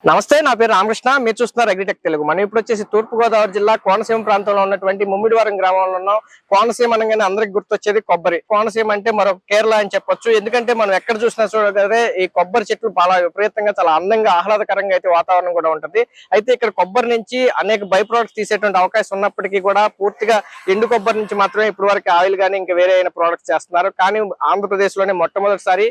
నమస్తే, నా పేరు రామకృష్ణ. మీరు చూస్తున్నారు అగ్రిటెక్ తెలుగు. మనం ఇప్పుడు వచ్చేసి తూర్పు గోదావరి జిల్లా కోనసీమ ప్రాంతంలో ఉన్నటువంటి ముమ్మిడివరం గ్రామంలో ఉన్నాం. కోనసీమ అనగానే అందరికి గుర్తొచ్చేది కొబ్బరి. కోనసీమ అంటే మరొక కేరళ అని చెప్పొచ్చు. ఎందుకంటే మనం ఎక్కడ చూసినా చూడగలరే ఈ కొబ్బరి చెట్లు చాలా విపరీతంగా, చాలా అందంగా, ఆహ్లాదకరంగా అయితే వాతావరణం కూడా ఉంటుంది. అయితే ఇక్కడ కొబ్బరి నుంచి అనేక బై ప్రొడక్ట్స్ తీసేటువంటి అవకాశం ఉన్నప్పటికీ కూడా పూర్తిగా ఎండు కొబ్బరి నుంచి మాత్రమే ఇప్పటి వరకు ఆయిల్ కానీ ఇంకా వేరే అయిన ప్రొడక్ట్స్ చేస్తున్నారు. కానీ ఆంధ్రప్రదేశ్ లోనే మొట్టమొదటిసారి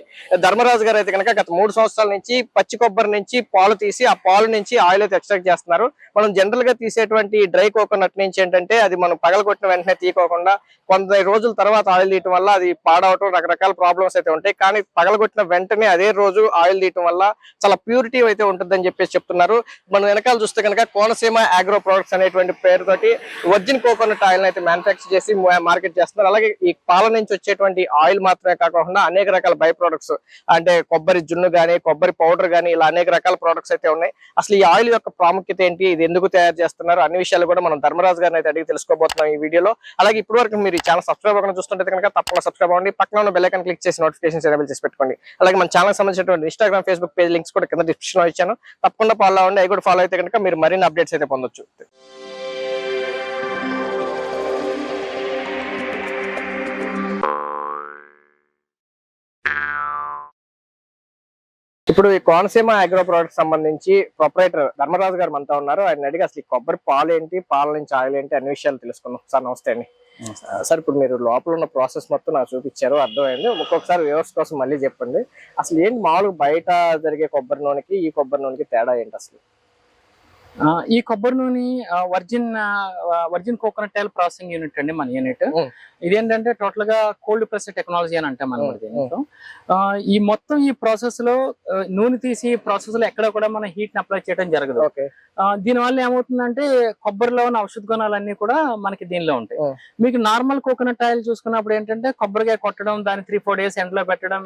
ధర్మరాజు గారు అయితే కనుక గత 3 సంవత్సరాల నుంచి పచ్చి కొబ్బరి నుంచి పాలు తీసి ఆ పాలు నుంచి ఆయిల్ అయితే ఎక్స్ట్రాక్ట్ చేస్తున్నారు. మనం జనరల్ గా తీసేటువంటి డ్రై కోకోనట్ నుంచి ఏంటంటే అది మనం పగలగొట్టిన వెంటనే తీయకోకుండా కొంత రోజుల తర్వాత ఆయిల్ తీయటం వల్ల అది పాడవటం, రకరకాల ప్రాబ్లమ్స్ అయితే ఉంటాయి. కానీ పగలగొట్టిన వెంటనే అదే రోజు ఆయిల్ తీయటం వల్ల చాలా ప్యూరిటీ అయితే ఉంటుందని చెప్పేసి చెప్తున్నారు. మనం వెనకాల చూస్తే కనుక కోనసీమ అగ్రో ప్రొడక్ట్స్ అనేటువంటి పేరుతోటి ఒరిజినల్ కోకోనట్ ఆయిల్ అయితే మ్యానుఫ్యాక్చర్ చేసి మార్కెట్ చేస్తున్నారు. అలాగే ఈ పాల నుంచి వచ్చేటువంటి ఆయిల్ మాత్రమే కాకుండా అనేక రకాల బై ప్రొడక్ట్స్ అంటే కొబ్బరి జున్ను గానీ, కొబ్బరి పౌడర్ గానీ, ఇలా అనేక రకాల ప్రొడక్ట్స్ అయితే ఉన్నాయి. అసలు ఈ ఆయిల్ యొక్క ప్రాముఖ్యత ఏంటి, ఇది ఎందుకు తయారు చేస్తున్నారు, అన్ని విషయాలు కూడా మనం ధర్మరాజు గారిని అయితే అడిగి తెలుసుకోబోతున్నాం ఈ వీడియోలో. అలాగే ఇప్పటి వరకు మీరు ఈ ఛానల్ సబ్స్క్రైబ్ అవ్వకుండా చూస్తుంటే కనుక తప్పకుండా సబ్స్క్రైబ్ అవ్వండి. పక్కన ఉన్న బెల్ ఐకాన్ క్లిక్ చేసి నోటిఫికేషన్స్ ఎనేబుల్ చేసి పెట్టుకోండి. అలాగే మన ఛానల్ సంబంధించినటువంటి ఇన్స్టాగ్రామ్, ఫేస్బుక్ పేజ్ లింక్స్ కూడా కింద డిస్క్రిప్షన్ లో ఇచ్చాను. తప్పకుండా ఫాలో అవ్వండి. అవి కూడా ఫాలో అయితే కనుక మీరు మరిన్ని అప్డేట్స్ అయితే పొందొచ్చు. ఇప్పుడు ఈ కోనసీమ అగ్రో ప్రొడక్ట్స్ సంబంధించి ప్రొపరేటర్ ధర్మరాజు గారు మనతో ఉన్నారు. ఆయన అడిగి అసలు ఈ కొబ్బరి పాలు ఏంటి, పాల నుంచి ఆయిల్ ఏంటి, అన్ని విషయాలు తెలుసుకున్నాం. సార్ నమస్తే అండి. సార్, ఇప్పుడు మీరు లోపల ఉన్న ప్రాసెస్ మొత్తం నాకు చూపించారు, అర్థమైంది. ఒక్కొక్కసారి వ్యూవర్స్ కోసం మళ్ళీ చెప్పండి. అసలు ఏంటి మామూలుగా బయట జరిగే కొబ్బరి నూనెకి ఈ కొబ్బరి నూనెకి తేడా ఏంటి అసలు? ఈ కొబ్బరి నూనె virgin coconut oil processing unit అండి మన యూనిట్. ఇదేంటంటే టోటల్ గా కోల్డ్ ప్రెస్ టెక్నాలజీ అని అంటాం అనమాట దీంట్లో. ఈ మొత్తం ఈ ప్రాసెస్ లో నూనె తీసి ప్రాసెస్ లో ఎక్కడ కూడా మనం హీట్ ని అప్లై చేయడం జరగదు. దీని వల్ల ఏమవుతుందంటే కొబ్బరిలో ఉన్న ఔషధ గుణాలన్నీ కూడా మనకి దీనిలో ఉంటాయి. మీకు నార్మల్ కోకోనట్ ఆయిల్ చూసుకున్నప్పుడు ఏంటంటే కొబ్బరికాయ కొట్టడం, దాన్ని 3-4 days ఎండలో పెట్టడం,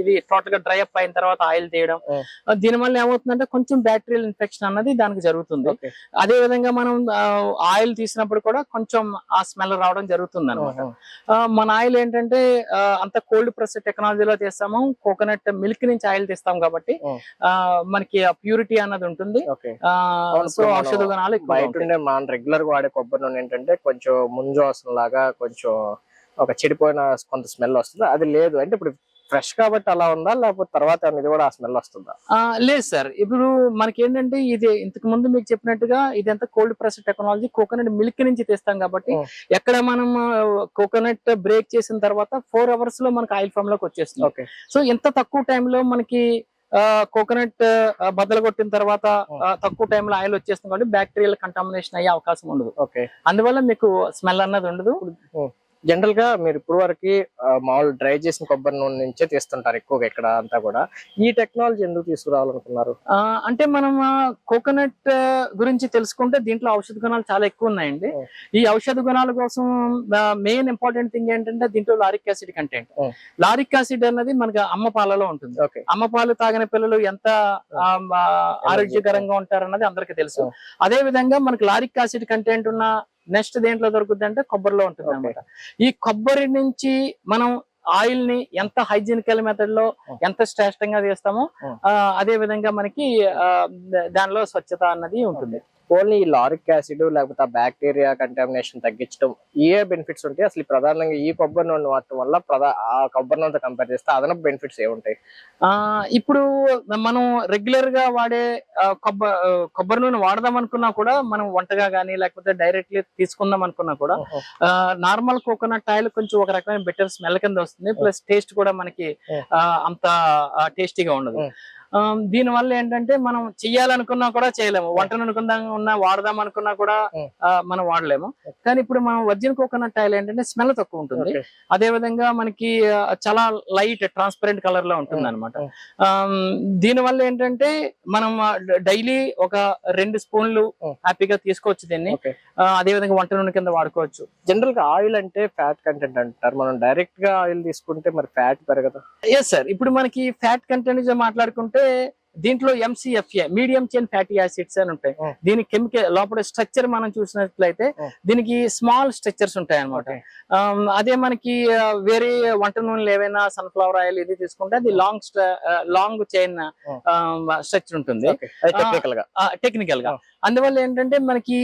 ఇది టోటల్ గా డ్రై అప్ అయిన తర్వాత ఆయిల్ తీయడం, దీని వల్ల ఏమవుతుందంటే కొంచెం బ్యాక్టీరియల్ ఇన్ఫెక్షన్ అన్నది దానికి జరుగుతుంది. అదే విధంగా మనం ఆయిల్ తీసినప్పుడు కూడా కొంచెం ఆ స్మెల్ రావడం జరుగుతుంది అనమాట. మన ఆయిల్ ఏంటంటే అంత కోల్డ్ ప్రెస్ టెక్నాలజీలో తీస్తాము. కోకోనట్ మిల్క్ నుంచి ఆయిల్ తీస్తాం కాబట్టి మనకి ఆ ప్యూరిటీ అన్నది ఉంటుంది. సో ఔషధ గుణాలు మనం రెగ్యులర్ గా వాడే కొబ్బరి నూనె ఏంటంటే కొంచెం ముంజు వాసన లాగా, కొంచెం ఒక చెడిపోయిన కొంత స్మెల్ వస్తుంది. అది లేదు అంటే ఇప్పుడు ఫ్రెష్ కాబట్టి అలా ఉందా, లేకపోతే తర్వాత ఇది కూడా ఆ స్మెల్ వస్తుందా? లేదు సార్, ఇప్పుడు మనకి ఏంటంటే ఇది ఇంతకు ముందు మీకు చెప్పినట్టుగా ఇదంతా cold press technology, coconut milk నుంచి తీస్తాం కాబట్టి ఎక్కడ మనం కోకోనట్ బ్రేక్ చేసిన తర్వాత 4 hours లో మనకి ఆయిల్ ఫామ్ లోకి వచ్చేస్తుంది. సో ఇంత తక్కువ టైంలో మనకి కోకోనట్ బద్దలు కొట్టిన తర్వాత తక్కువ టైంలో ఆయిల్ వచ్చేస్తుంది కాబట్టి బ్యాక్టీరియల్ కంటామినేషన్ అయ్యే అవకాశం ఉండదు. అందువల్ల మీకు స్మెల్ అన్నది ఉండదు. జనరల్ గా మీరు ఇప్పుడు వరకు మామూలు డ్రై చేసిన కొబ్బరి నూనె నుంచే తీస్తుంటారు ఎక్కువగా ఇక్కడ అంతా కూడా. ఈ టెక్నాలజీ ఎందుకు తీసుకురావాలనుకున్నారు? అంటే మనం కోకోనట్ గురించి తెలుసుకుంటే దీంట్లో ఔషధ గుణాలు చాలా ఎక్కువ ఉన్నాయండి. ఈ ఔషధ గుణాల కోసం మెయిన్ ఇంపార్టెంట్ థింగ్ ఏంటంటే దీంట్లో lauric acid content. Lauric acid అన్నది మనకి అమ్మ పాలలో ఉంటుంది. అమ్మ పాలు తాగిన పిల్లలు ఎంత ఆరోగ్యకరంగా ఉంటారన్నది అందరికీ తెలుసు. అదే విధంగా మనకి లారిక్ యాసిడ్ కంటెంట్ ఉన్న నెక్స్ట్ దేంట్లో దొరుకుతుంది అంటే కొబ్బరిలో ఉంటుంది అనమాట. ఈ కొబ్బరి నుంచి మనం ఆయిల్ ని ఎంత హైజీనికల్ మెథడ్ లో ఎంత శ్రేష్టంగా తీస్తామో అదే విధంగా మనకి దానిలో స్వచ్ఛత అన్నది ఉంటుంది. ఓన్లీ ఈ లారిక్ యాసిడ్ లేకపోతే ఆ బ్యాక్టీరియా కంటామినేషన్ తగ్గించడం ఏ బెనిఫిట్స్ ఉంటాయి అసలు? ప్రధానంగా ఈ కొబ్బరి నూనె వాడటం వల్ల ఆ కొబ్బరి నూనెతో కంపేర్ చేస్తే అదనపు బెనిఫిట్స్ ఏముంటాయి? ఇప్పుడు మనం రెగ్యులర్ గా వాడే కొబ్బరి నూనె వాడదాం అనుకున్నా కూడా, మనం వంటగా గానీ లేకపోతే డైరెక్ట్లీ తీసుకుందాం అనుకున్నా కూడా నార్మల్ కోకోనట్ ఆయిల్ కొంచెం ఒక రకమైన బెటర్ స్మెల్ కింద వస్తుంది. ప్లస్ టేస్ట్ కూడా మనకి అంత టేస్టీగా ఉండదు. దీని వల్ల ఏంటంటే మనం చెయ్యాలనుకున్నా కూడా చేయలేము, వంటను అనుకుందా వాడదాం అనుకున్నా కూడా మనం వాడలేము. కానీ ఇప్పుడు మనం ఒరిజినల్ కోకోనట్ ఆయిల్ ఏంటంటే స్మెల్ తక్కువ ఉంటుంది. అదే విధంగా మనకి చాలా లైట్ ట్రాన్స్పరెంట్ కలర్ లో ఉంటుంది అనమాట. దీని వల్ల ఏంటంటే మనం డైలీ ఒక 2 స్పూన్లు హ్యాపీగా తీసుకోవచ్చు దీన్ని. అదే విధంగా వంట నూనె కింద వాడుకోవచ్చు. జనరల్ గా ఆయిల్ అంటే ఫ్యాట్ కంటెంట్ అంటారు, మనం డైరెక్ట్ గా ఆయిల్ తీసుకుంటే మరి ఫ్యాట్ పెరగదు? ఎస్ సార్, ఇప్పుడు మనకి ఫ్యాట్ కంటెంట్ మాట్లాడుకుంటే దీంట్లో MCFA medium chain fatty acids అని ఉంటాయి. దీని కెమికల్ లోపల స్ట్రక్చర్ మనం చూసినట్లయితే దీనికి స్మాల్ స్ట్రక్చర్స్ ఉంటాయి అనమాట. అదే మనకి వేరే వంట నూనెలు ఏవైనా సన్ఫ్లవర్ ఆయిల్ ఇది తీసుకుంటే అది లాంగ్ చైన్ స్ట్రక్చర్ ఉంటుంది టెక్నికల్ గా. అందువల్ల ఏంటంటే మనకి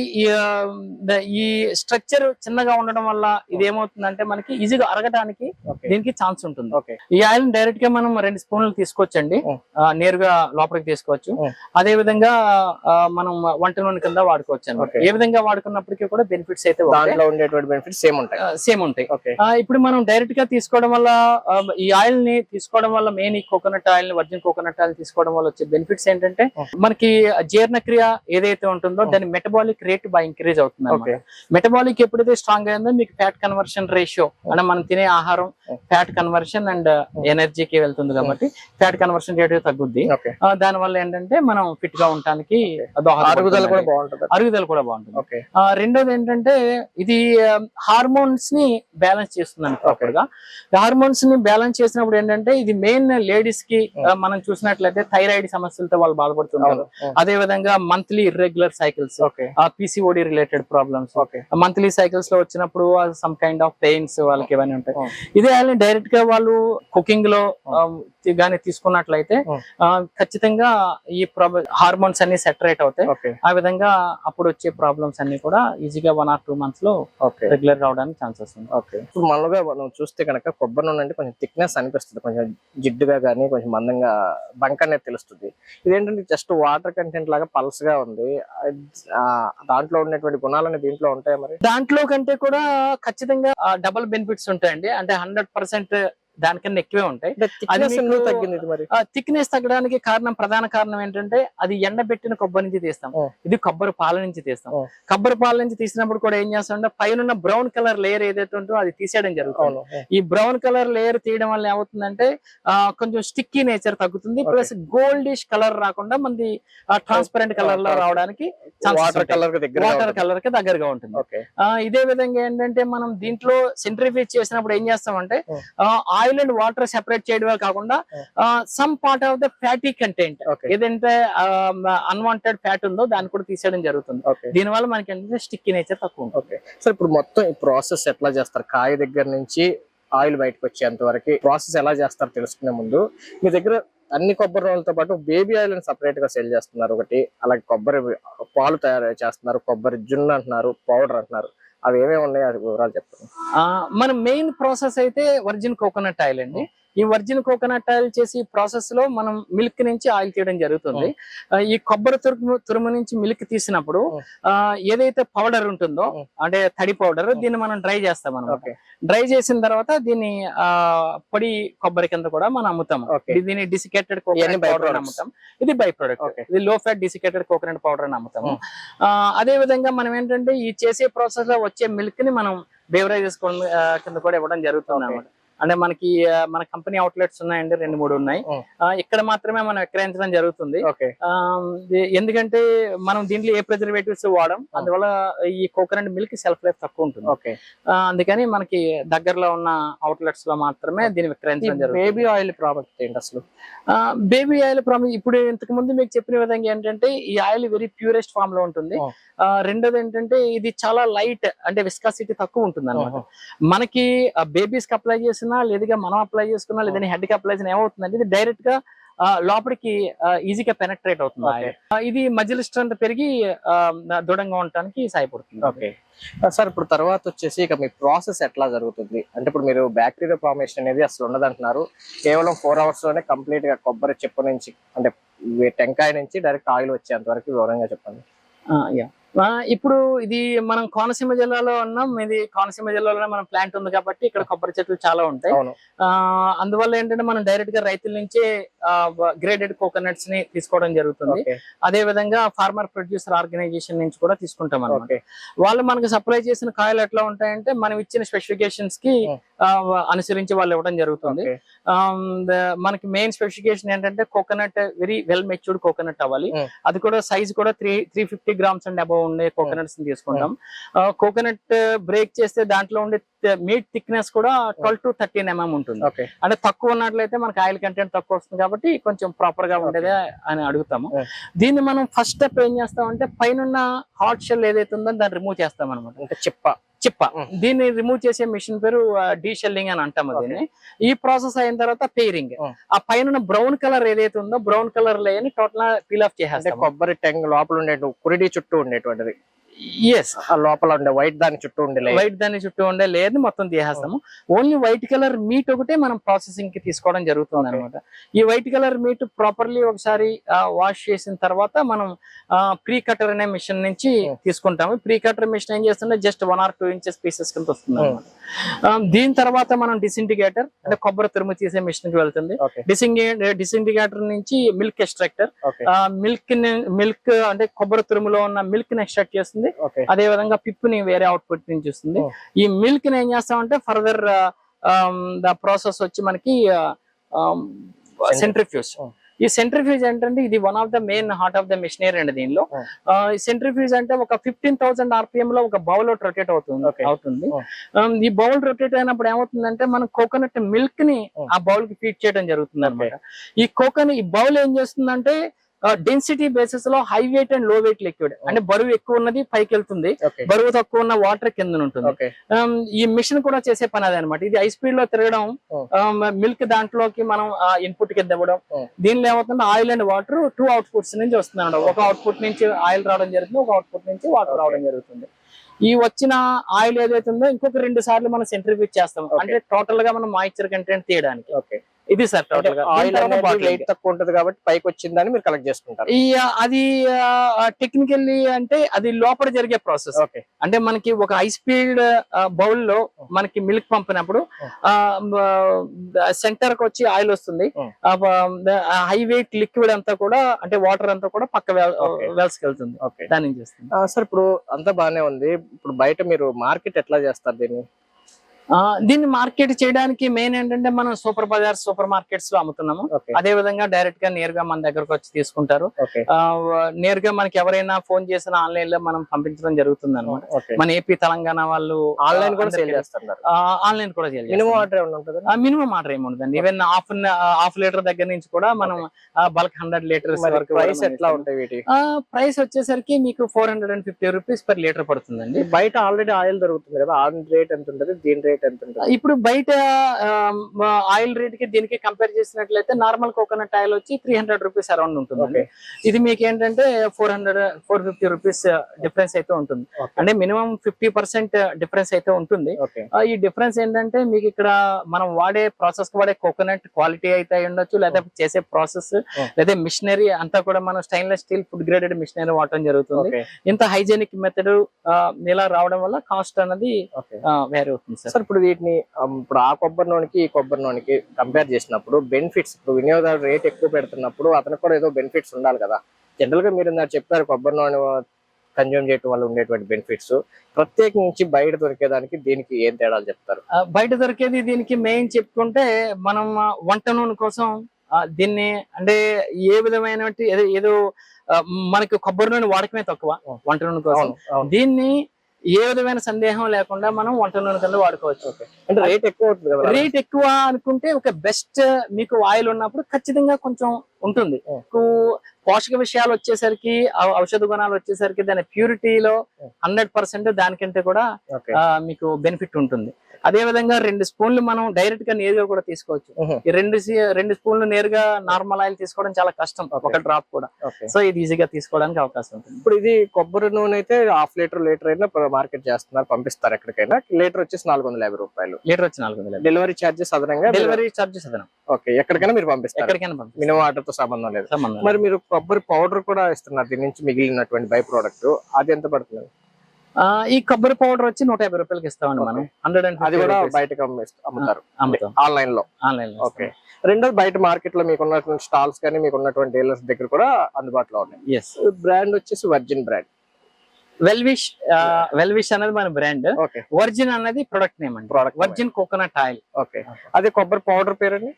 ఈ స్ట్రక్చర్ చిన్నగా ఉండడం వల్ల ఇది ఏమవుతుందంటే మనకి ఈజీగా అరగడానికి దీనికి ఛాన్స్ ఉంటుంది. ఈ ఆయిల్ డైరెక్ట్ గా మనం 2 స్పూన్లు తీసుకోవచ్చండి, నేరుగా లోపలికి తీసుకోవచ్చు. అదే విధంగా మనం వంట నూనె కింద వాడుకోవచ్చు అనమాట. ఏ విధంగా వాడుకున్నప్పటికీ కూడా బెనిఫిట్స్ అయితే సేమ్ ఉంటాయి. ఇప్పుడు మనం డైరెక్ట్ గా తీసుకోవడం వల్ల ఈ ఆయిల్ ని తీసుకోవడం వల్ల మెయిన్ ఈ coconut oil virgin coconut oil తీసుకోవడం వల్ల వచ్చే బెనిఫిట్స్ ఏంటంటే మనకి జీర్ణక్రియ ఏదైతే ఉంటుందో దాని మెటబాలిక్ రేట్ బాగా ఇంక్రీజ్ అవుతుంది అనమాట. మెటబాలిక్ ఎప్పుడైతే స్ట్రాంగ్ అయిందో మీకు ఫ్యాట్ కన్వర్షన్ రేషియో అంటే మనం తినే ఆహారం ఫ్యాట్ కన్వర్షన్ అండ్ ఎనర్జీకి వెళ్తుంది కాబట్టి ఫ్యాట్ కన్వర్షన్ రేట్ తగ్గుద్ది. దాని వల్ల ఏంటంటే మనం ఫిట్ గా ఉండటానికి అరుగుదల కూడా బాగుంటుంది. రెండోది ఏంటంటే ఇది హార్మోన్స్ ని బ్యాలెన్స్ చేస్తుంది ప్రాపర్ గా. హార్మోన్స్ ని బ్యాలెన్స్ చేసినప్పుడు ఏంటంటే ఇది మెయిన్ లేడీస్ కి మనం చూసినట్లయితే థైరాయిడ్ సమస్యలతో వాళ్ళు బాధపడుతుంటారు. అదే విధంగా monthly irregular cycles, PCOD related problems, monthly cycles లో వచ్చినప్పుడు సమ్ కైండ్ ఆఫ్ పెయిన్స్ వాళ్ళకి ఇవన్నీ ఉంటాయి. ఇదే డైరెక్ట్ గా వాళ్ళు కుకింగ్ లో గానీ తీసుకున్నట్లయితే ఖచ్చితంగా ఈ హార్మోన్స్ అన్ని సెటరేట్ అవుతాయి. ఆ విధంగా అప్పుడు వచ్చే ప్రాబ్లమ్స్ అన్ని కూడా ఈజీగా 1 or 2 months లో రెగ్యులర్ రావడానికి ఛాన్సెస్ ఉంది. ఇప్పుడు మనలుగా మనం చూస్తే కనుక కొబ్బరి నూనె అంటే కొంచెం థిక్నెస్ అనిపిస్తుంది, కొంచెం జిడ్డుగా కానీ కొంచెం మందంగా బంక్ అనేది తెలుస్తుంది. ఇదేంటంటే జస్ట్ వాటర్ కంటెంట్ లాగా పల్స్ గా ఉంది. దాంట్లో ఉన్నటువంటి గుణాలని దీంట్లో ఉంటాయి. మరి దాంట్లో కంటే కూడా ఖచ్చితంగా డబుల్ బెనిఫిట్స్ ఉంటాయండి. అంటే 100% దానికన్నా ఎక్కువే ఉంటాయి. థిక్నెస్ తగ్గడానికి ప్రధాన కారణం ఏంటంటే అది ఎండబెట్టిన కొబ్బరి నుంచి తీస్తాం, ఇది కొబ్బరి పాల నుంచి తీస్తాం. కొబ్బరి పాల నుంచి తీసినప్పుడు కూడా ఏం చేస్తామంటే పైన బ్రౌన్ కలర్ లేయర్ ఏదైతే ఉంటుందో అది తీసేయడం జరుగుతుంది. ఈ బ్రౌన్ కలర్ లేయర్ తీయడం వల్ల ఏమవుతుందంటే కొంచెం స్టిక్కీ నేచర్ తగ్గుతుంది, ప్లస్ గోల్డిష్ కలర్ రాకుండా మనది ట్రాన్స్పరెంట్ కలర్ లో రావడానికి వాటర్ కలర్ కి దగ్గరగా ఉంటుంది. ఇదే విధంగా ఏంటంటే మనం దీంట్లో సెంట్రిఫ్యూజ్ చేసినప్పుడు ఏం చేస్తామంటే ఆయిల్ అండ్ వాటర్ సెపరేట్ చేయడమే కాకుండా some part of the fatty content ఏదంటే అన్వాంటెడ్ ఫ్యాట్ ఉందో దాన్ని కూడా తీసేయడం జరుగుతుంది. దీని వల్ల మనకి ఏంటంటే స్టిక్కీ నేచర్ తక్కువ ఉంటుంది. సో ఇప్పుడు మొత్తం ఈ ప్రాసెస్ ఎట్లా చేస్తారు? కాయ దగ్గర నుంచి ఆయిల్ బయటకు వచ్చేంత వరకు ప్రాసెస్ ఎలా చేస్తారు తెలుసుకునే ముందు, మీ దగ్గర అన్ని కొబ్బరి నూనెలతో పాటు బేబీ ఆయిల్ అని సపరేట్ గా సేల్ చేస్తున్నారు ఒకటి, అలాగే కొబ్బరి పాలు తయారు చేస్తున్నారు, కొబ్బరి జున్ను అంటున్నారు, పౌడర్ అంటున్నారు. అవి ఏమేమి ఉన్నాయి అది వివరాలు చెప్తాను. మన మెయిన్ ప్రాసెస్ అయితే వర్జిన్ కోకోనట్ ఆయిల్ అండి. ఈ వర్జిన్ కోకోనట్ ఆయిల్ చేసి ప్రాసెస్ లో మనం మిల్క్ నుంచి ఆయిల్ తీయడం జరుగుతుంది. ఈ కొబ్బరి తురుము నుంచి మిల్క్ తీసినప్పుడు ఏదైతే పౌడర్ ఉంటుందో అంటే తడి పౌడర్ దీన్ని మనం డ్రై చేస్తాం అనమాట. డ్రై చేసిన తర్వాత దీన్ని పొడి కొబ్బరి కింద కూడా మనం అమ్ముతాం. దీన్ని డిసికేటెడ్ కోకోనట్ పౌడర్ అని అమ్ముతాం. ఇది బై ప్రొడక్ట్, ఇది లో ఫ్యాట్ డిసికేటెడ్ కోకోనట్ పౌడర్ అని అమ్ముతాము. అదే విధంగా మనం ఏంటంటే ఈ చేసే ప్రాసెస్ లో వచ్చే మిల్క్ ని మనం బేవరేజెస్ కింద కూడా ఇవ్వడం జరుగుతుంది అనమాట. అంటే మనకి మన కంపెనీ అవుట్లెట్స్ ఉన్నాయండి, 2-3 ఉన్నాయి. ఇక్కడ మాత్రమే మనం విక్రయించడం జరుగుతుంది. ఎందుకంటే మనం దీంట్లో ఏ ప్రిజర్వేటివ్స్ వాడడం, అందువల్ల ఈ కోకోనట్ మిల్క్ సెల్ఫ్ లైఫ్ తక్కువ ఉంటుంది. అందుకని మనకి దగ్గరలో ఉన్న అవుట్లెట్స్ లో మాత్రమే దీన్ని విక్రయించడం జరుగుతుంది. బేబీ ఆయిల్ ప్రాముఖ్యత ఏంటి అసలు? బేబీ ఆయిల్ ఇప్పుడు ఇంతకు ముందు మీకు చెప్పిన విధంగా ఏంటంటే ఈ ఆయిల్ వెరీ ప్యూరెస్ట్ ఫామ్ లో ఉంటుంది. రెండోది ఏంటంటే ఇది చాలా లైట్, అంటే విస్కాసిటీ తక్కువ ఉంటుంది అనమాట. మనకి బేబీస్ కి అప్లై చేసిన లేదా మనం అప్లై చేసుకున్నా లేదా హెడ్ కి అప్లై చేసిన ఏమవుతుందంటే ఇది డైరెక్ట్ గా లోపలికి ఈజీగా పెనట్రేట్ అవుతుంది. ఇది మజిల్ స్ట్రెంత్ పెరిగి దృఢంగా ఉండటానికి సహాయపడుతుంది. సార్ ఇప్పుడు తర్వాత వచ్చేసి ఇక మీ ప్రాసెస్ ఎట్లా జరుగుతుంది అంటే ఇప్పుడు మీరు బ్యాక్టీరియా ఫార్మేషన్ అనేది అసలు ఉండదంటున్నారు, కేవలం 4 hours లోనే కంప్లీట్ గా కొబ్బరి చెప్పు నుంచి అంటే టెంకాయ నుంచి డైరెక్ట్ ఆయిల్ వచ్చేంత వరకు వివరంగా చెప్పండి. ఇప్పుడు ఇది మనం కోనసీమ జిల్లాలో ఉన్నాం. ఇది కోనసీమ జిల్లాలోనే మనం ప్లాంట్ ఉంది కాబట్టి ఇక్కడ కొబ్బరి చెట్లు చాలా ఉంటాయి. అందువల్ల ఏంటంటే మనం డైరెక్ట్ గా రైతుల నుంచే గ్రేడెడ్ కోకోనట్స్ ని తీసుకోవడం జరుగుతుంది. అదే విధంగా ఫార్మర్ ప్రొడ్యూసర్ ఆర్గనైజేషన్ నుంచి కూడా తీసుకుంటాం అన్నమాట. వాళ్ళు మనకు సప్లై చేసిన కాయలు ఎట్లా ఉంటాయంటే మనం ఇచ్చిన స్పెసిఫికేషన్స్ కి అనుసరించి వాళ్ళు ఇవ్వడం జరుగుతుంది. మనకి మెయిన్ స్పెసిఫికేషన్ ఏంటంటే coconut very well matured coconut అవ్వాలి. అది కూడా సైజ్ కూడా 350 grams అండ్ అబౌవ్ ఉండే కోకోనట్స్ తీసుకుంటాం. కోకోనట్ బ్రేక్ చేస్తే దాంట్లో ఉండే మీట్ థిక్నెస్ కూడా 12 to 13 mm ఉంటుంది. అంటే తక్కువ ఉన్నట్లయితే మనకి ఆయిల్ కంటెంట్ తక్కువ వస్తుంది కాబట్టి కొంచెం ప్రాపర్ గా ఉండేదే అని అడుగుతాము. దీన్ని మనం ఫస్ట్ స్టెప్ ఏం చేస్తామంటే పైన హాట్ షెల్ ఏదైతే ఉందో దాన్ని రిమూవ్ చేస్తాం అనమాట. అంటే చిప్ప దీన్ని రిమూవ్ చేసే మిషన్ పేరు డీషెల్లింగ్ అని అంటాము దీన్ని. ఈ ప్రాసెస్ అయిన తర్వాత పేరింగ్, ఆ పైన బ్రౌన్ కలర్ ఏదైతే ఉందో బ్రౌన్ కలర్ లేని టోటల్ పీల్ ఆఫ్ చేసేస్తాం. కొబ్బరి టెంగ్ లోపల ఉండే కురిడి చుట్టూ ఉండేటువంటిది లోపల ఉండే వైట్ దాని చుట్టూ ఉండే లేయర్ ని మొత్తం తీసేస్తాము. ఓన్లీ వైట్ కలర్ మీట్ ఒకటే మనం ప్రాసెసింగ్ కి తీసుకోవడం జరుగుతుంది అనమాట. ఈ వైట్ కలర్ మీట్ ప్రాపర్లీ ఒకసారి వాష్ చేసిన తర్వాత మనం ప్రీ కటర్ అనే మిషన్ నుంచి తీసుకుంటాము. ప్రీ కటర్ మిషన్ ఏం చేస్తుంటే జస్ట్ 1 or 2 inches పీసెస్ కింద వస్తుంది అనమాట. దీని తర్వాత మనం డిసింటిగ్రేటర్ అంటే కొబ్బరి తురుము తీసే మిషన్ కి వెళ్తుంది. డిసింటిగ్రేటర్ నుంచి మిల్క్ ఎక్స్ట్రాక్టర్, మిల్క్ అంటే కొబ్బరి తురుములో ఉన్న మిల్క్ ని ఎక్స్ట్రాక్ట్ చేస్తుంది. అదే విధంగా పిప్పుని వేరే అవుట్పుట్ నుంచి వస్తుంది. ఈ మిల్క్ ని ఏం చేస్తామంటే ఫర్దర్ ద ప్రాసెస్ వచ్చి మనకి సెంట్రిఫ్యూజ్. ఈ సెంట్రిఫ్యూజ్ ఏంటంటే ఇది one of the main heart of the machinery అండి. దీనిలో సెంట్రిఫ్యూజ్ అంటే ఒక 15,000 RPM లో ఒక బౌల్ రొటేట్ అవుతుంది. ఈ బౌల్ రొటేట్ అయినప్పుడు ఏమవుతుందంటే మనం కోకోనట్ మిల్క్ ని ఆ బౌల్ కి ఫీడ్ చేయడం జరుగుతుంది అనమాట. ఈ బౌల్ ఏం చేస్తుందంటే డెన్సిటీ బేసిస్ లో హై వెయిట్ అండ్ లో వెయిట్ లిక్విడ్ అంటే బరువు ఎక్కువ ఉన్నది పైకి వెళ్తుంది, బరువు తక్కువ ఉన్న వాటర్ కింద ఉంటుంది. ఈ మిషన్ కూడా చేసే పని అదే అనమాట. ఇది హై స్పీడ్ లో తిరగడం, మిల్క్ దాంట్లోకి మనం ఇన్పుట్ కింద ఇవ్వడం. దీనిలో ఏమవుతుంది ఆయిల్ అండ్ వాటర్ 2 అవుట్పుట్స్ నుంచి వస్తుంది అనమాట. ఒక అవుట్పుట్ నుంచి ఆయిల్ రావడం జరుగుతుంది, ఒక అవుట్పుట్ నుంచి వాటర్ రావడం జరుగుతుంది. ఈ వచ్చిన ఆయిల్ ఏదైతే ఉందో ఇంకొక 2 సార్లు మనం సెంట్రిఫ్యూజ్ చేస్తాం అంటే టోటల్ గా మనం మాయిశ్చర్ కంటెంట్ తీయడానికి. ఇది సార్ టోటల్ గా ఆయిల్ వెయిట్ తక్కువ ఉంటది కాబట్టి పైకి వచ్చిందని మీరు కలెక్ట్ చేసుకుంటారు. అది టెక్నికల్లీ అంటే అది లోపల జరిగే ప్రాసెస్. అంటే మనకి ఒక హై స్పీడ్ బౌల్ లో మనకి మిల్క్ పంపినప్పుడు సెంటర్ కి వచ్చి ఆయిల్ వస్తుంది. హై వెయిట్ లిక్విడ్ అంతా కూడా అంటే వాటర్ అంతా కూడా పక్క వెల్స్ కి వెళ్తుంది. దాని నుంచి వస్తుంది. సార్ ఇప్పుడు అంతా బాగానే ఉంది. ఇప్పుడు బయట మీరు మార్కెట్ ఎట్లా చేస్తారు దీన్ని మార్కెట్ చేయడానికి మెయిన్ ఏంటంటే మనం సూపర్ బజార్, సూపర్ మార్కెట్స్ లో అమ్ముతున్నాము. అదే విధంగా డైరెక్ట్ గా నేరుగా మన దగ్గరకు వచ్చి తీసుకుంటారు. నేరుగా మనకి ఎవరైనా ఫోన్ చేసిన ఆన్లైన్ లో మనం పంపించడం జరుగుతుంది అనమాట. మన ఏపీ తెలంగాణ వాళ్ళు ఆన్లైన్ కూడా సేల్ చేస్తున్నారు. ఆన్లైన్ కూడా సేల్ మినిమం ఆర్డర్ ఏముండదండి. ఈవెన్ హాఫ్ లీటర్ దగ్గర నుంచి కూడా మనం బల్క్ 100 లీటర్స్ వరకు. ప్రైస్ ఎట్లా ఉంటాయి? ప్రైస్ వచ్చేసరికి మీకు 450 రూపీస్ per లీటర్ పడుతుందండి. బయట ఆల్రెడీ ఆయిల్ దొరుకుతుంది కదా, ఆయిల్ రేట్ ఎంత ఉంటుంది, దీని రేట్ ఎంత ఉంటుంది? ఇప్పుడు బయట ఆయిల్ రేట్ కి దీనికి కంపేర్ చేసినట్లయితే నార్మల్ కోకోనట్ ఆయిల్ వచ్చి 300 రూపీస్ అరౌండ్ ఉంటుంది. ఇది మీకు ఏంటంటే 450 రూపీస్ డిఫరెన్స్ అయితే ఉంటుంది. అంటే మినిమం 50% డిఫరెన్స్ అయితే ఉంటుంది. ఈ డిఫరెన్స్ ఏంటంటే మీకు ఇక్కడ మనం వాడే ప్రాసెస్ వాడే కోకోనట్ క్వాలిటీ అయితే ఉండొచ్చు, లేదా చేసే ప్రాసెస్ లేదా మిషనరీ అంతా కూడా మనం stainless steel food graded machinery వాడటం జరుగుతుంది. ఇంత హైజెనిక్ మెథడ్ ఇలా రావడం వల్ల కాస్ట్ అనేది వేరే అవుతుంది సార్. ఇప్పుడు వీటిని ఇప్పుడు ఆ కొబ్బరి నూనెకి ఈ కొబ్బరి నూనెకి కంపేర్ చేసినప్పుడు బెనిఫిట్స్, ఇప్పుడు వినియోగదారు రేట్ ఎక్కువ పెడుతున్నప్పుడు అతనికి కూడా ఏదో బెనిఫిట్స్ ఉండాలి కదా. జనరల్ గా మీరు చెప్పారు కొబ్బరి నూనె కన్జ్యూమ్ చేయడం వల్ల ఉండేటువంటి బెనిఫిట్స్. ప్రత్యేకించి బయట దొరికేదానికి దీనికి ఏం తేడాలు చెప్తారు? బయట దొరికేది దీనికి మెయిన్ చెప్పుకుంటే మనం వంట నూనె కోసం దీన్ని అంటే ఏ విధమైన ఏదో మనకి కొబ్బరి నూనె వాడకమే తక్కువ వంట నూనె కోసం. దీన్ని ఏ విధమైన సందేహం లేకుండా మనం వంట నూనె కింద వాడుకోవచ్చు. అంటే రేట్ ఎక్కువ అవుతుంది కదా. రేట్ ఎక్కువ అనుకుంటే ఒక బెస్ట్ మీకు ఆయిల్ ఉన్నప్పుడు ఖచ్చితంగా కొంచెం ఉంటుంది. పోషక విషయాలు వచ్చేసరికి, ఔషధ గుణాలు వచ్చేసరికి దాని ప్యూరిటీలో 100% దానికంటే కూడా మీకు బెనిఫిట్ ఉంటుంది. అదే విధంగా 2 స్పూన్లు మనం డైరెక్ట్ గా నేరుగా కూడా తీసుకోవచ్చు. ఈ 2 స్పూన్లు నేరుగా నార్మల్ ఆయిల్ తీసుకోవడం చాలా కష్టం, ఒక డ్రాప్ కూడా. సో ఇది ఈజీగా తీసుకోవడానికి అవకాశం ఉంటుంది. ఇప్పుడు ఇది కొబ్బరి నూనె అయితే హాఫ్ లీటర్ అయినా మార్కెట్ చేస్తున్నారు, పంపిస్తారు ఎక్కడికైనా. లీటర్ వచ్చేసి 450 రూపాయలు. లీటర్ వచ్చి 450. డెలివరీ చార్జెస్ అదనంగా? డెలివరీ చార్జెస్ అదనం. ఓకే, ఎక్కడికైనా మీరు పంపిస్తారు? ఎక్కడికైనా పంపిస్తారు. మినిమం ఆర్డర్ తో సంబంధం లేదు. మరి మీరు కొబ్బరి పౌడర్ కూడా ఇస్తున్నారు, దీని నుంచి మిగిలినటువంటి బై ప్రోడక్ట్, అది ఎంత పడుతుంది? ఈ కొబ్బరి పౌడర్ వచ్చి 150 రూపాయలకి ఇస్తామండి మనం. 150. అది కూడా బయటకు అమ్ముతారు ఆన్లైన్ లో? ఆన్లైన్ లో. ఓకే. రెండోది బయట మార్కెట్ లో మీకు ఉన్నటువంటి స్టాల్స్ కానీ మీకు ఉన్నటువంటి డీలర్స్ దగ్గర కూడా అందుబాటులో ఉన్నాయి. బ్రాండ్ వచ్చేసి వర్జిన్ బ్రాండ్. వెల్విష్ అనేది మన బ్రాండ్. వర్జిన్ అనేది ప్రొడక్ట్ నేమ్ అండి. Virgin coconut oil. ఓకే. అదే కొబ్బరి పౌడర్ పేరు అండి?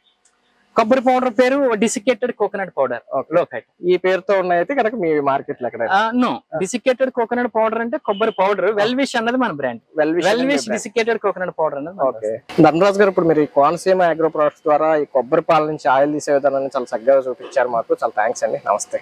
కొబ్బరి పౌడర్ పేరు డిసికేటెడ్ కోకోనట్ పౌడర్, లో ఫ్యాట్. ఈ పేరుతో ఉన్నాయితే కనుక మీ మార్కెట్ లో ఎక్కడ? నో, డిసికేటెడ్ కోకోనట్ పౌడర్ అంటే కొబ్బరి పౌడర్. వెల్విష్ అన్నది మన బ్రాండ్. వెల్విష్ డిసికేటెడ్ కోకోనట్ పౌడర్ అన్నది. ఓకే, ధనరాజ్ గారు, ఇప్పుడు మీరు ఈ కోనసీమ అగ్రో ప్రొడక్ట్స్ ద్వారా ఈ కొబ్బరి పాల నుంచి ఆయిల్ తీసే విధానాన్ని చాలా చక్కగా చూపించారు మాకు. చాలా థ్యాంక్స్ అండి. నమస్తే.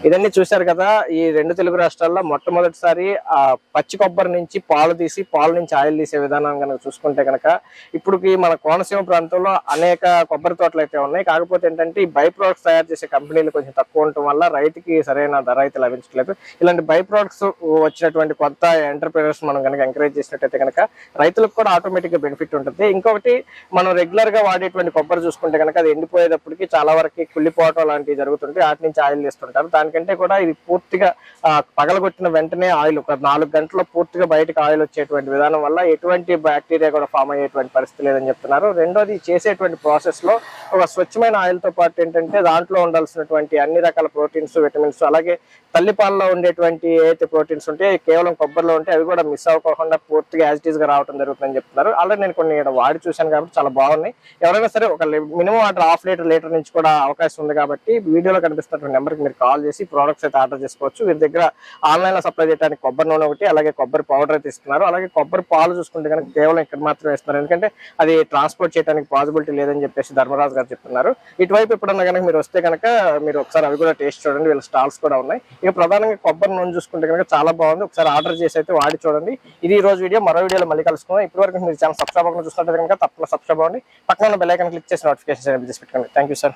ఇదన్నీ చూశారు కదా, ఈ 2 తెలుగు రాష్ట్రాల్లో మొట్టమొదటిసారి ఆ పచ్చి కొబ్బరి నుంచి పాలు తీసి పాల నుంచి ఆయిల్ తీసే విధానం కనుక చూసుకుంటే కనుక ఇప్పటికి మన కోనసీమ ప్రాంతంలో అనేక కొబ్బరి తోటలు అయితే ఉన్నాయి. కాకపోతే ఏంటంటే ఈ బై ప్రొడక్ట్స్ తయారు చేసే కంపెనీలు కొంచెం తక్కువ ఉండటం వల్ల రైతుకి సరైన ధర అయితే లభించట్లేదు. ఇలాంటి బై ప్రొడక్ట్స్ వచ్చినటువంటి కొత్త ఎంటర్ప్రైనర్స్ మనం కనుక ఎంకరేజ్ చేసినట్టయితే కనుక రైతులకు కూడా ఆటోమేటిక్ గా బెనిఫిట్ ఉంటుంది. ఇంకొకటి, మనం రెగ్యులర్ గా వాడేటువంటి కొబ్బరి చూసుకుంటే కనుక అది ఎండిపోయేటప్పటికి చాలా వరకు కుళ్ళిపోవటం లాంటివి జరుగుతుంటాయి. వాటి నుంచి ఆయిల్ తీస్తుంటారు. దానికంటే కూడా ఇది పూర్తిగా పగలగొట్టిన వెంటనే ఆయిల్ ఒక 4 గంటల్లో పూర్తిగా బయటకు ఆయిల్ వచ్చేటువంటి విధానం వల్ల ఎటువంటి బ్యాక్టీరియా కూడా ఫామ్ అయ్యేటువంటి పరిస్థితి లేదని చెప్తున్నారు. రెండోది, చేసేటువంటి ప్రాసెస్ లో ఒక స్వచ్ఛమైన ఆయిల్ తో పాటు ఏంటంటే దాంట్లో ఉండాల్సినటువంటి అన్ని రకాల ప్రోటీన్స్, విటమిన్స్, అలాగే తల్లిపాలలో ఉండేటువంటి ఏదైతే ప్రోటీన్స్ ఉంటాయి కేవలం కొబ్బరిలో ఉంటే అవి కూడా మిస్ అవ్వకుండా పూర్తిగా యాజ్ ఇట్ ఈస్ గా రావడం జరుగుతుందని చెప్తున్నారు. అలాగే నేను కొన్ని వాడి చూశాను కాబట్టి చాలా బాగున్నాయి. ఎవరైనా సరే ఒక మినిమం ఆర్డర్ ½ లీటర్ నుంచి కూడా అవకాశం ఉంది కాబట్టి వీడియోలో కనిపిస్తున్న నెంబర్ కి మీరు కాల్ చేసి ప్రోడక్ట్స్ అయితే ఆర్డర్ చేసుకోవచ్చు. వీరి దగ్గర ఆన్లైన్ లో సప్లై చేయడానికి కొబ్బరి నూనె ఒకటి, అలాగే కొబ్బరి పౌడర్ అయితే ఇస్తున్నారు. అలాగే కొబ్బరి పాలు చూసుకుంటే కనుక కేవలం ఇక్కడ మాత్రమే ఇస్తున్నారు, ఎందుకంటే అది ట్రాన్స్పోర్ట్ చేయడానికి పాసిబిలిటీ లేదని చెప్పేసి ధర్మరాజు గారు చెప్తున్నారు. ఇటువైపు ఎప్పుడన్నా కనుక మీరు వస్తే కనుక మీరు ఒకసారి అవి కూడా టేస్ట్ చూడండి. వీళ్ళ స్టాల్స్ కూడా ఉన్నాయి. ఇక ప్రధానంగా కొబ్బరి నూనె చూసుకుంటే కనుక చాలా బాగుంది. ఒకసారి ఆర్డర్ చేసి అయితే వాడి చూడండి. ఇది ఈ రోజు వీడియో. మరో వీడియోలో మళ్ళీ కలుసుకుందాం. ఇప్పటి వరకు మీరు ఛానల్ సబ్స్క్రైబ్ అవ్వకుండా చూస్తున్నట్టు కనుక తప్పకుండా సబ్స్క్రైబ్ అవ్వండి. పక్కన ఉన్న బెల్ ఐకాన్ క్లిక్ చేసి నోటిఫికేషన్ పెట్టుకోండి. Thank you sir.